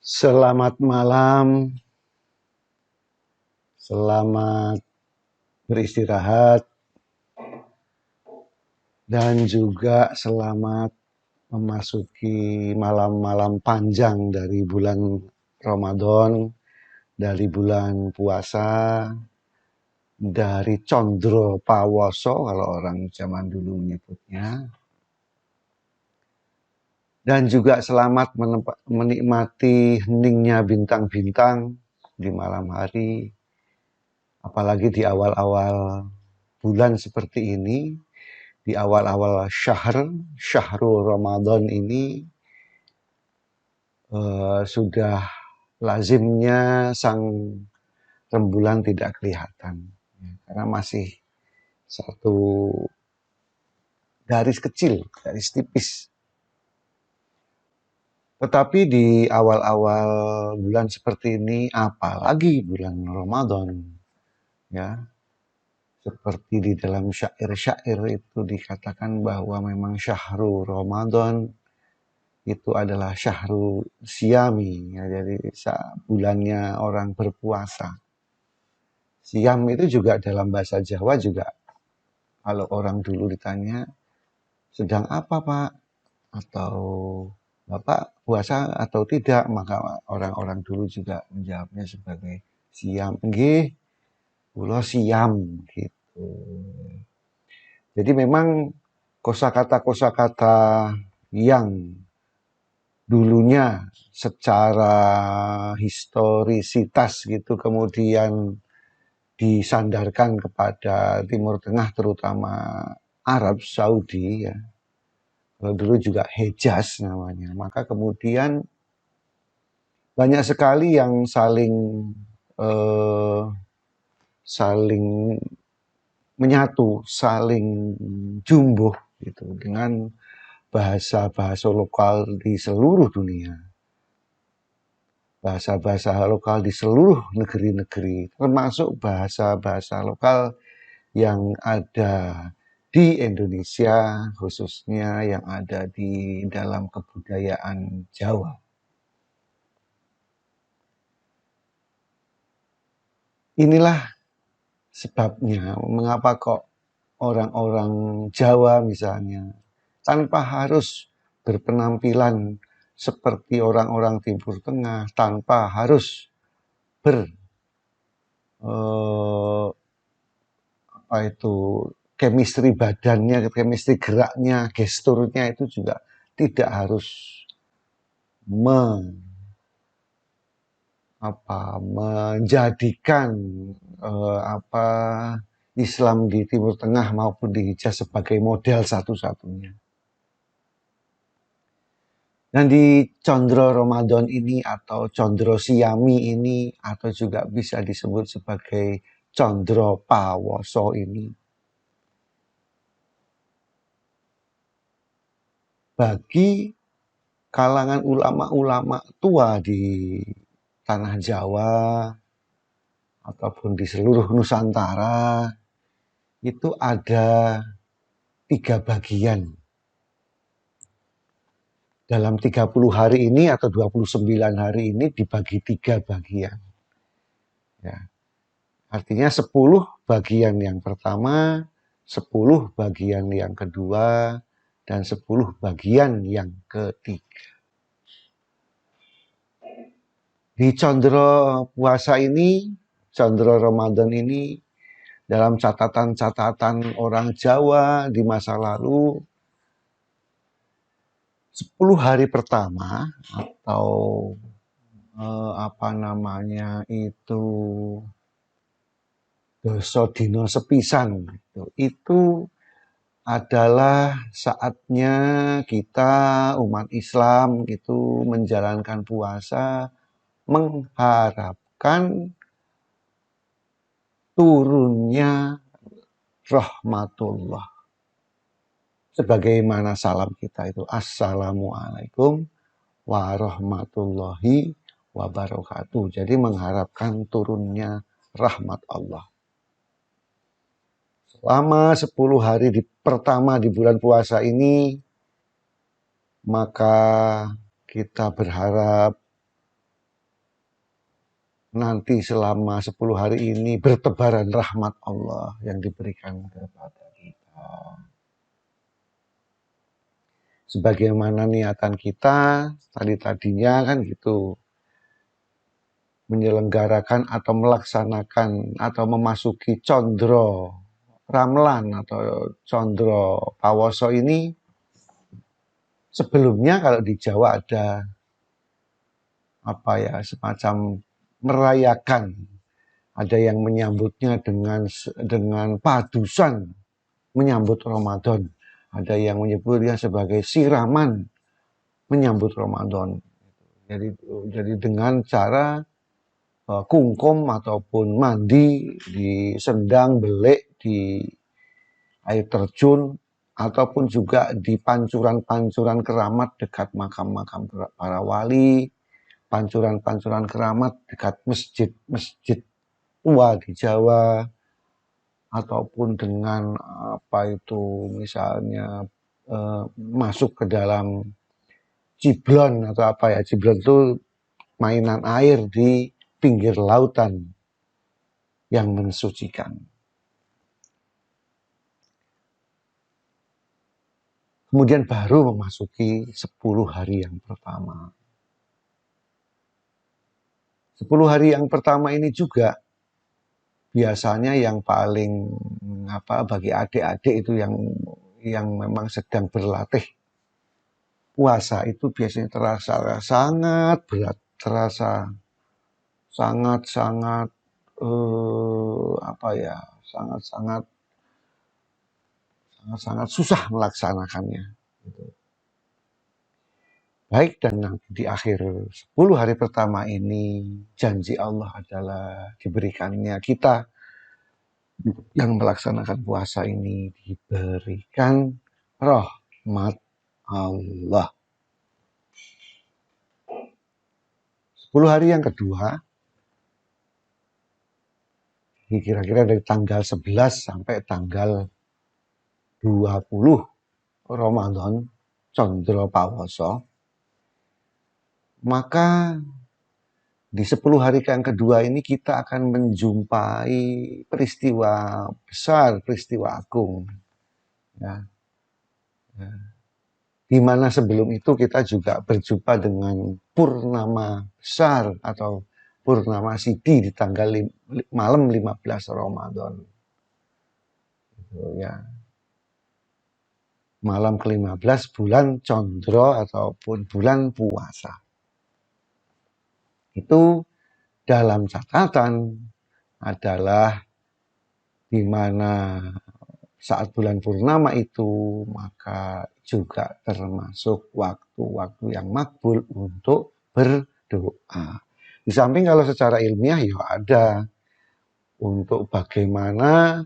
Selamat malam, selamat beristirahat, dan juga selamat memasuki malam-malam panjang dari bulan Ramadan, dari bulan puasa, dari Condro Pawoso kalau orang zaman dulu menyebutnya. Dan juga selamat menikmati heningnya bintang-bintang di malam hari, apalagi di awal-awal bulan seperti ini, di awal-awal syahrul Ramadan ini, sudah lazimnya sang rembulan tidak kelihatan, karena masih satu garis kecil, garis tipis. Tetapi di awal-awal bulan seperti ini, apalagi bulan Ramadan, ya, seperti di dalam syair-syair itu dikatakan bahwa memang syahrul Ramadan itu adalah syahrul siyami, ya, jadi bulannya orang berpuasa. Siam itu juga dalam bahasa Jawa juga, kalau orang dulu ditanya, sedang apa Pak? Atau Bapak puasa atau tidak? Maka orang-orang dulu juga menjawabnya sebagai siam. Nggih, kula siam gitu. Jadi memang kosakata-kosakata yang dulunya secara historisitas gitu kemudian disandarkan kepada Timur Tengah, terutama Arab Saudi, ya. Kalau dulu juga Hejaz namanya. Maka kemudian banyak sekali yang saling menyatu, saling jumbuh gitu dengan bahasa-bahasa lokal di seluruh dunia. Bahasa-bahasa lokal di seluruh negeri-negeri, termasuk bahasa-bahasa lokal yang ada di Indonesia, khususnya yang ada di dalam kebudayaan Jawa. Inilah sebabnya mengapa kok orang-orang Jawa misalnya, tanpa harus berpenampilan seperti orang-orang Timur Tengah, tanpa harus chemistry badannya, chemistry geraknya, gesturnya itu juga tidak harus menjadikan Islam di Timur Tengah maupun di Hijaz sebagai model satu-satunya. Dan di Condro Ramadan ini atau Condro Siyami ini, atau juga bisa disebut sebagai Condro Pawoso ini, bagi kalangan ulama-ulama tua di tanah Jawa ataupun di seluruh Nusantara, itu ada 3 bagian. Dalam 30 hari ini atau 29 hari ini dibagi 3 bagian. Ya. Artinya 10 bagian yang pertama, 10 bagian yang kedua, dan 10 bagian yang ketiga. Di Condro puasa ini, Condro Ramadan ini, dalam catatan-catatan orang Jawa di masa lalu, 10 hari pertama atau doso dino sepisan itu adalah saatnya kita umat Islam itu menjalankan puasa mengharapkan turunnya rahmatullah. Sebagaimana salam kita itu assalamualaikum warahmatullahi wabarakatuh. Jadi mengharapkan turunnya rahmat Allah. Selama 10 hari pertama di bulan puasa ini, maka kita berharap nanti selama 10 hari ini bertebaran rahmat Allah yang diberikan kepada kita. Sebagaimana niatan kita tadinya kan gitu, menyelenggarakan atau melaksanakan atau memasuki Condro Ramlan atau Condro Pawoso ini. Sebelumnya kalau di Jawa ada semacam merayakan, ada yang menyambutnya dengan padusan menyambut Ramadan, ada yang menyebutnya sebagai siraman menyambut Ramadan. Jadi dengan cara kungkum ataupun mandi di sendang belik di air terjun ataupun juga di pancuran-pancuran keramat dekat makam-makam para wali, pancuran-pancuran keramat dekat masjid-masjid tua di Jawa, ataupun dengan misalnya masuk ke dalam ciblon atau ciblon itu mainan air di pinggir lautan yang mensucikan. Kemudian baru memasuki 10 hari yang pertama. 10 hari yang pertama ini juga biasanya yang paling bagi adik-adik itu yang memang sedang berlatih puasa itu biasanya terasa sangat berat, terasa sangat-sangat sangat susah melaksanakannya. Baik, dan nanti di akhir 10 hari pertama ini janji Allah adalah diberikannya kita yang melaksanakan puasa ini diberikan rahmat Allah. 10 hari yang kedua, kira-kira dari tanggal 11 sampai tanggal 20 Ramadan, Condro Pawoso, maka di 10 hari yang kedua ini kita akan menjumpai peristiwa besar, peristiwa agung. Ya. Di mana sebelum itu kita juga berjumpa dengan purnama besar atau purnama sidi di tanggal malam 15 Ramadan. Ya. Malam ke-15 bulan Condro ataupun bulan puasa. Itu dalam catatan adalah di mana saat bulan purnama itu maka juga termasuk waktu-waktu yang makbul untuk berdoa. Di samping kalau secara ilmiah ya ada untuk bagaimana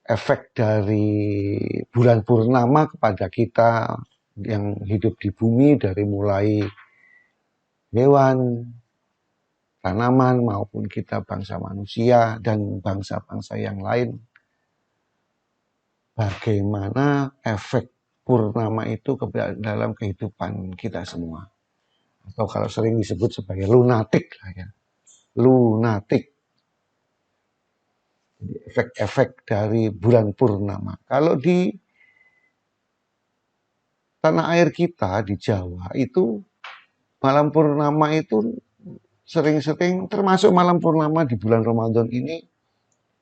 efek dari bulan purnama kepada kita yang hidup di bumi, dari mulai hewan, tanaman maupun kita bangsa manusia dan bangsa-bangsa yang lain. Bagaimana efek purnama itu dalam kehidupan kita semua. Atau kalau sering disebut sebagai lunatik lah ya. Lunatik. Jadi efek-efek dari bulan purnama. Kalau di tanah air kita di Jawa itu malam purnama itu sering-sering, termasuk malam purnama di bulan Ramadan ini,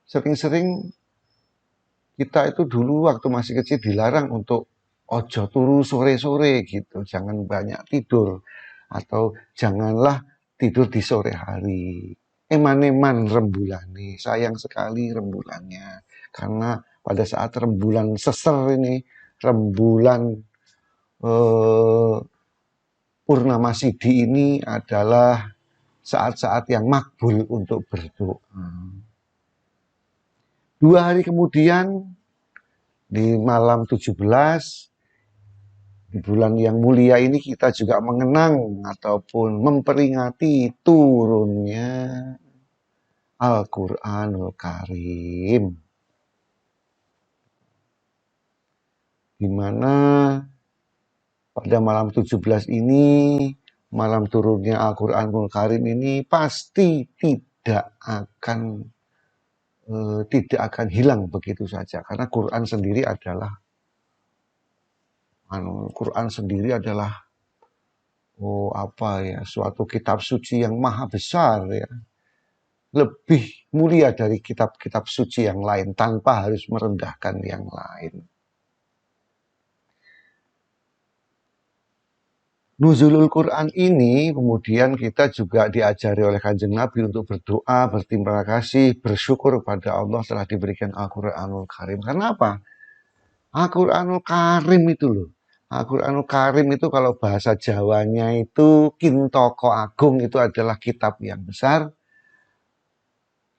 sering-sering kita itu dulu waktu masih kecil dilarang untuk ojo turu sore-sore gitu, jangan banyak tidur atau janganlah tidur di sore hari. Eman-eman rembulane, sayang sekali rembulannya, karena pada saat rembulan seser ini, rembulan purnama sidi ini adalah saat-saat yang makbul untuk berdoa. 2 hari kemudian di malam 17 di bulan yang mulia ini kita juga mengenang ataupun memperingati turunnya Al-Quranul Karim, di mana pada malam 17 ini malam turunnya Al-Quranul Karim ini pasti tidak akan hilang begitu saja, karena Quran sendiri adalah suatu kitab suci yang maha besar ya, lebih mulia dari kitab-kitab suci yang lain tanpa harus merendahkan yang lain. Nuzulul Quran ini kemudian kita juga diajari oleh Kanjeng Nabi untuk berdoa, berterima kasih, bersyukur pada Allah telah diberikan Al-Quranul Karim. Karena apa? Al-Quranul Karim itu loh. Al-Quranul Karim itu kalau bahasa Jawanya itu Kintoko Agung, itu adalah kitab yang besar.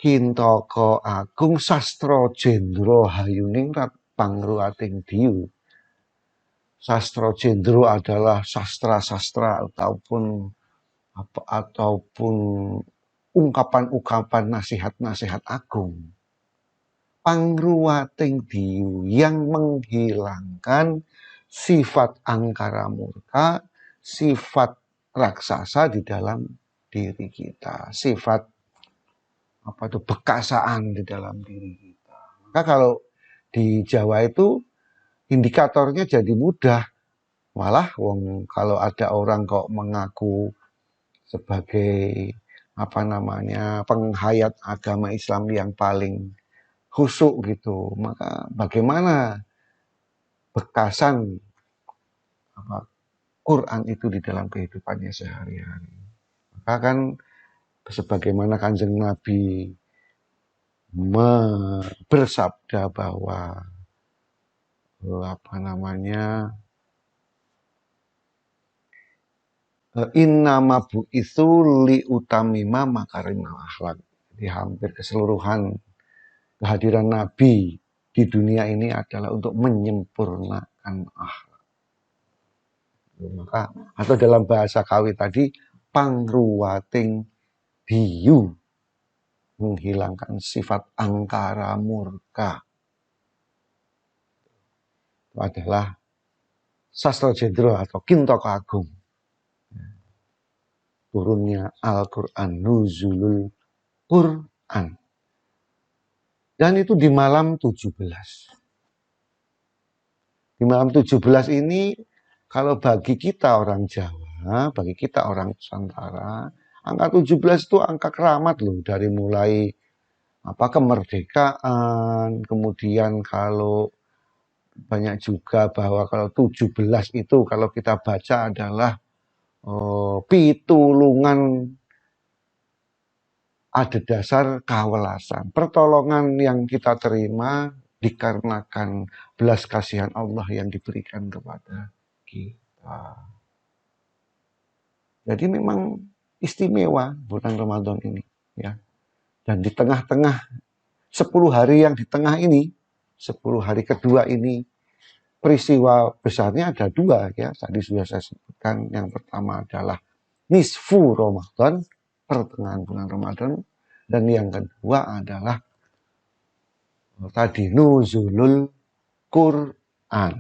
Kintoko Agung Sastro Jendro Hayuningrat Pangruating Diyu. Sastro Jendro adalah sastra-sastra ataupun ungkapan-ungkapan nasihat-nasihat agung. Pangruating Diyu yang menghilangkan sifat angkara murka, sifat raksasa di dalam diri kita, sifat bekasaan di dalam diri kita. Maka kalau di Jawa itu indikatornya jadi mudah. Malah kalau ada orang kok mengaku sebagai penghayat agama Islam yang paling khusyuk gitu, maka bagaimana bekasan Quran itu di dalam kehidupannya sehari-hari. Maka kan sebagaimana Kanjeng Nabi bersabda bahwa innama bu'itsu liutamima makarimal akhlak. Jadi hampir keseluruhan kehadiran Nabi di dunia ini adalah untuk menyempurnakan akhlak. Maka atau dalam bahasa Kawi tadi pangruwating diyu, menghilangkan sifat angkara murka. Itu adalah Sastra Jendro atau Kintoko Agung. Turunnya Al-Quran, Nuzulul Quran. Dan itu di malam 17. Di malam 17 ini, kalau bagi kita orang Jawa, bagi kita orang Nusantara, angka 17 itu angka keramat loh. Dari mulai kemerdekaan, kemudian kalau banyak juga bahwa kalau 17 itu kalau kita baca adalah pitulungan ada dasar kawelasan, pertolongan yang kita terima dikarenakan belas kasihan Allah yang diberikan kepada kita. Jadi memang istimewa bulan Ramadan ini ya. Dan di tengah-tengah 10 hari yang di tengah ini, 10 hari kedua ini, peristiwa besarnya ada dua ya. Tadi sudah saya sebutkan. Yang pertama adalah nisfu Ramadan, pertengahan bulan Ramadan, dan yang kedua adalah tadi nuzulul Quran.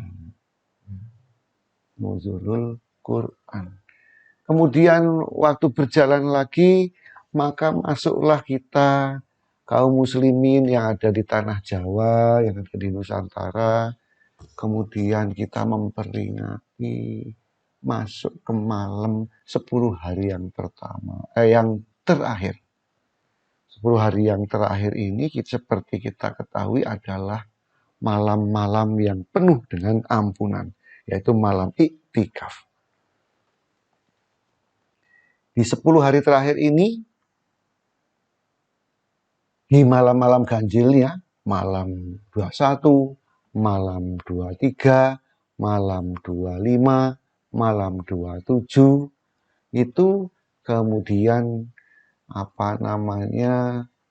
Nuzulul Quran. Kemudian waktu berjalan lagi, maka masuklah kita kaum muslimin yang ada di tanah Jawa, yang ada di Nusantara. Kemudian kita memperingati masuk ke malam 10 hari yang terakhir. 10 hari yang terakhir ini seperti kita ketahui adalah malam-malam yang penuh dengan ampunan, yaitu malam iktikaf. Di 10 hari terakhir ini, di malam-malam ganjilnya, malam 21, malam 23, malam 25, malam 27, itu kemudian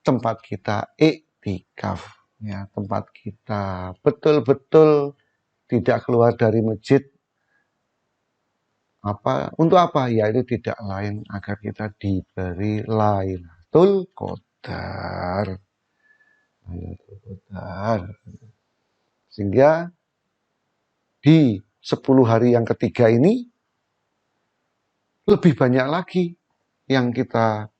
tempat kita iktikaf ya, tempat kita betul-betul tidak keluar dari masjid. Untuk apa? Yaitu tidak lain agar kita diberi Lailatul Qadar. Lailatul Qadar. Sehingga di 10 hari yang ketiga ini lebih banyak lagi yang kita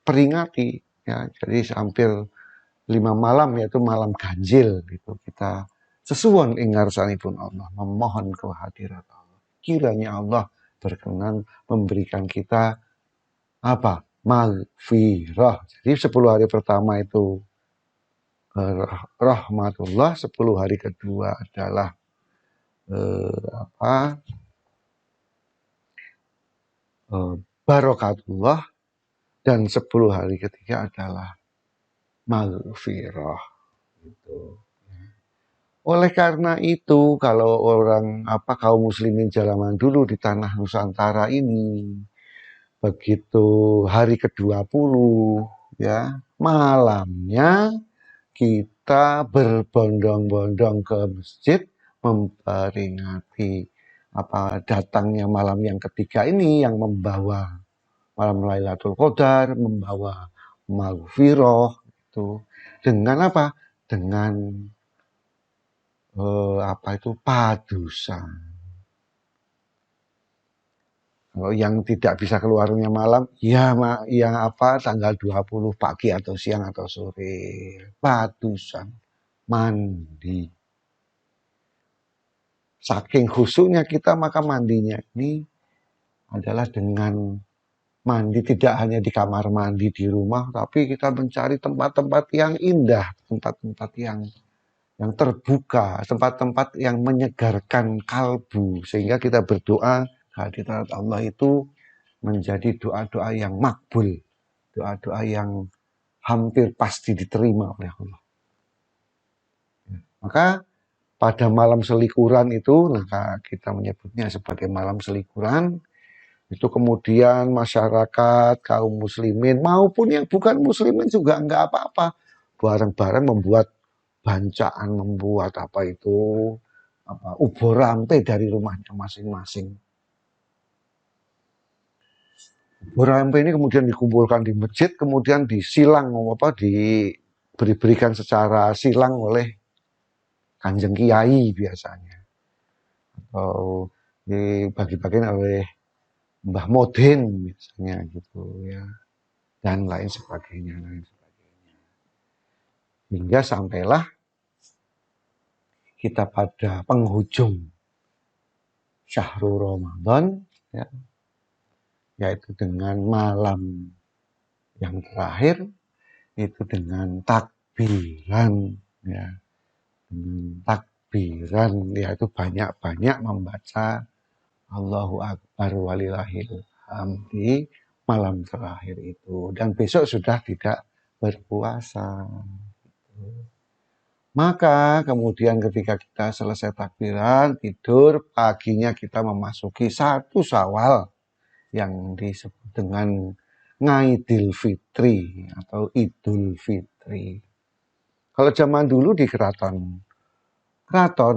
peringati, ya. Jadi hampir 5 malam, yaitu malam ganjil gitu, kita sesuwun ing ngarsanipun Allah, memohon kehadirat Allah. Kiranya Allah berkenan memberikan kita apa? Maghfirah. Jadi 10 hari pertama itu rahmatullah, 10 hari kedua adalah apa? Barokatullah, dan 10 hari ketiga adalah maghfirah gitu. Oleh karena itu, kalau kaum muslimin zaman dulu di tanah Nusantara ini, begitu hari ke-20 ya, malamnya kita berbondong-bondong ke masjid memperingati datangnya malam yang ketiga ini, yang membawa malam Lailatul Qadar, membawa maghfirah itu dengan apa? Dengan padusan. Kalau yang tidak bisa keluarnya malam, tanggal 20 pagi atau siang atau sore, padusan, mandi. Saking khusyuknya kita, maka mandinya ini adalah dengan mandi tidak hanya di kamar mandi di rumah, tapi kita mencari tempat-tempat yang indah, tempat-tempat yang terbuka, tempat-tempat yang menyegarkan kalbu, sehingga kita berdoa kehadirat Allah itu menjadi doa-doa yang makbul, doa-doa yang hampir pasti diterima oleh Allah. Maka pada malam selikuran itu, kita menyebutnya sebagai malam selikuran, itu kemudian masyarakat, kaum muslimin maupun yang bukan muslimin juga enggak apa-apa, bareng-bareng membuat bancaan, membuat ubur rampe dari rumahnya masing-masing. Ubur rampe ini kemudian dikumpulkan di masjid, kemudian disilang diberikan secara silang oleh Kanjeng Kiai biasanya, atau dibagi-bagikan oleh Mbah Modin misalnya gitu ya, dan lain sebagainya. Hingga sampailah kita pada penghujung Syahrul Ramadan, ya, yaitu dengan malam yang terakhir itu dengan takbiran, ya, dengan takbiran, yaitu banyak-banyak membaca Allahu Akbar walillahil hamd di malam terakhir itu, dan besok sudah tidak berpuasa. Maka kemudian ketika kita selesai takbiran, tidur, paginya kita memasuki 1 Syawal yang disebut dengan Ngaidil Fitri atau Idul Fitri. Kalau zaman dulu di keraton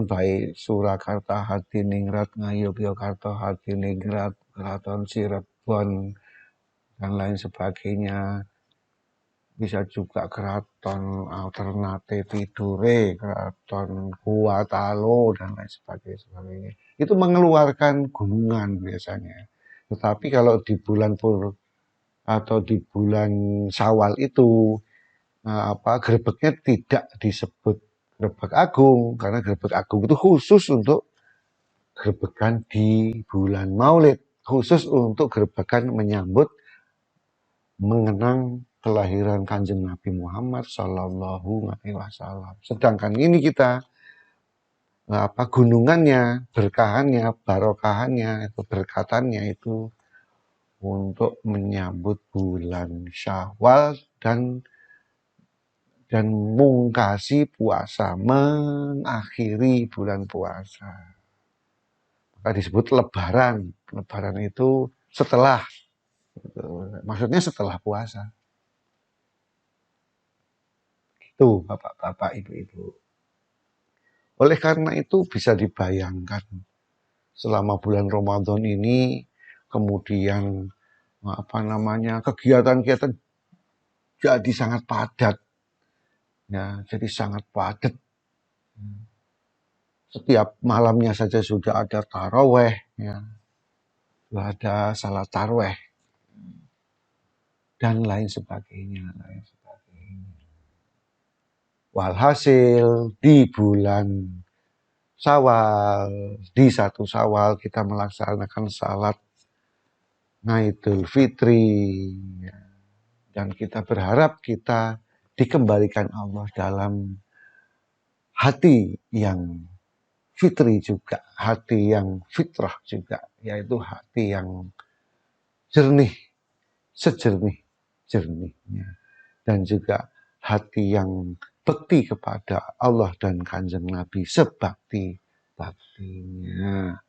baik Surakarta, Hadiningrat, Ngayogyakarta, Hadiningrat, Keraton Cirebon, dan lain sebagainya, bisa juga Keraton Ternate Tidore, Keraton Kuatalo, dan lain sebagainya. Itu mengeluarkan gunungan biasanya. Tetapi kalau di bulan atau di bulan Syawal itu, gerbeknya tidak disebut Grebek Agung, karena Grebek Agung itu khusus untuk gerbekan di bulan Maulid, khusus untuk gerbekan menyambut mengenang kelahiran Kanjeng Nabi Muhammad Sallallahu Alaihi Wasallam. Sedangkan ini kita gunungannya, berkahannya, barokahannya, itu berkatannya itu untuk menyambut bulan Syawal dan mungkasi puasa, mengakhiri bulan puasa. Maka disebut Lebaran. Lebaran itu setelah, maksudnya setelah puasa. Itu bapak-bapak, ibu-ibu. Oleh karena itu bisa dibayangkan selama bulan Ramadan ini, kemudian kegiatan-kegiatan jadi sangat padat, ya, jadi sangat padat. setiap malamnya saja sudah ada taraweh, ya, sudah ada salat taraweh dan lain sebagainya, Walhasil di bulan Syawal, di 1 Syawal kita melaksanakan salat Idul Fitri, ya. Dan kita berharap kita dikembalikan Allah dalam hati yang fitri juga, hati yang fitrah juga, yaitu hati yang jernih, sejernih-jernihnya, dan juga hati yang bekti kepada Allah dan Kanjeng Nabi sebakti-baktinya.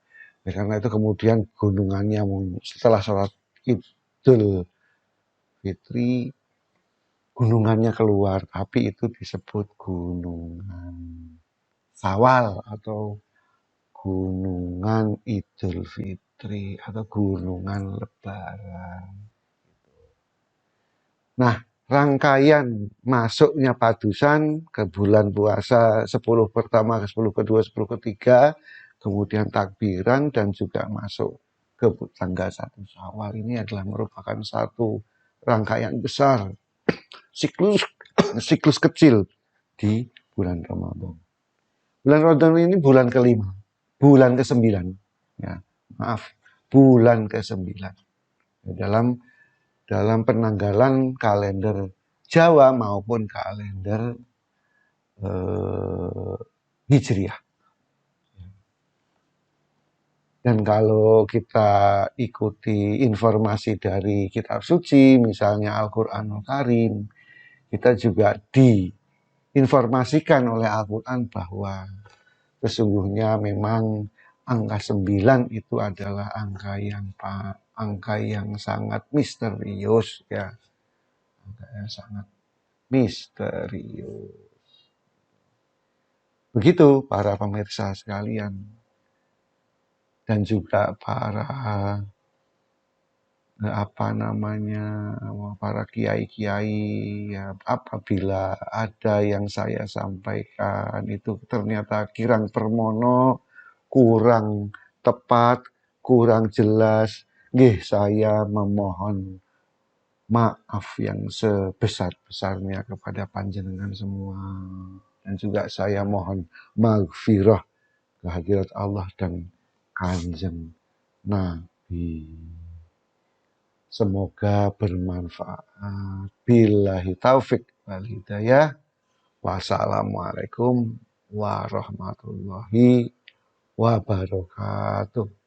Ya, karena itu kemudian gunungannya setelah sholat Idul Fitri, gunungannya keluar, tapi itu disebut gunungan Sawal atau gunungan Idul Fitri atau gunungan Lebaran. Nah, rangkaian masuknya padusan ke bulan puasa 10 pertama, 10 kedua, 10 ketiga, kemudian takbiran dan juga masuk ke tanggal 1 Syawal ini adalah merupakan satu rangkaian besar, siklus kecil di bulan Ramadan. Bulan Ramadan ini bulan kelima, bulan ke-9, ya, maaf, bulan ke-9 dalam penanggalan kalender Jawa maupun kalender Hijriah. Dan kalau kita ikuti informasi dari kitab suci, misalnya Al-Quranul Karim, kita juga diinformasikan oleh Al-Quran bahwa sesungguhnya memang angka 9 itu adalah angka yang sangat misterius, ya. Angka yang sangat misterius. Begitu para pemirsa sekalian dan juga para para kiai-kiai, ya, apabila ada yang saya sampaikan itu ternyata kirang permono, kurang tepat, kurang jelas, saya memohon maaf yang sebesar-besarnya kepada panjenengan semua. Dan juga saya mohon maghfirah kehadirat Allah dan Kanjeng Nabi. Semoga bermanfaat. Billahi taufik wal hidayah. Wassalamualaikum warahmatullahi wabarakatuh.